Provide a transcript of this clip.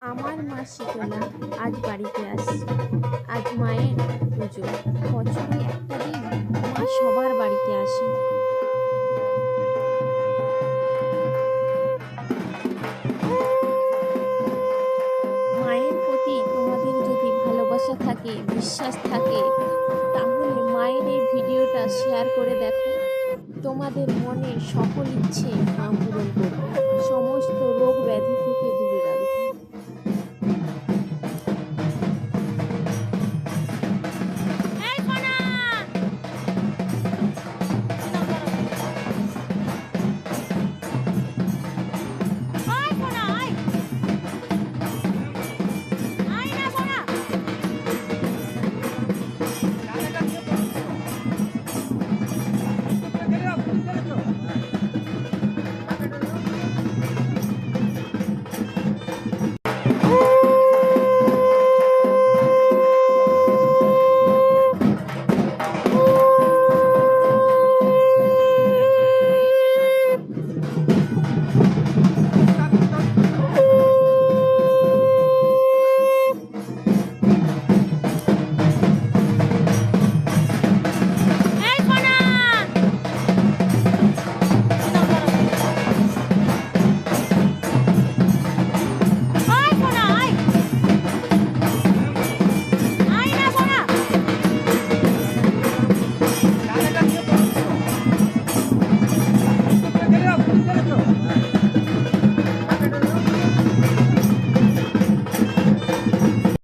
আমার মা শীতলা আজ বাড়িতে আসছে। আজ মায়ের পুজো। বছরে একটা দিন মা সবার বাড়িতে আসে। মায়ের প্রতি তোমাদের যদি ভালোবাসা থাকে, বিশ্বাস থাকে, তাহলে মায়ের এই ভিডিওটা শেয়ার করে দেখো। তোমাদের মনের সকল ইচ্ছে মা পূরণ করবে।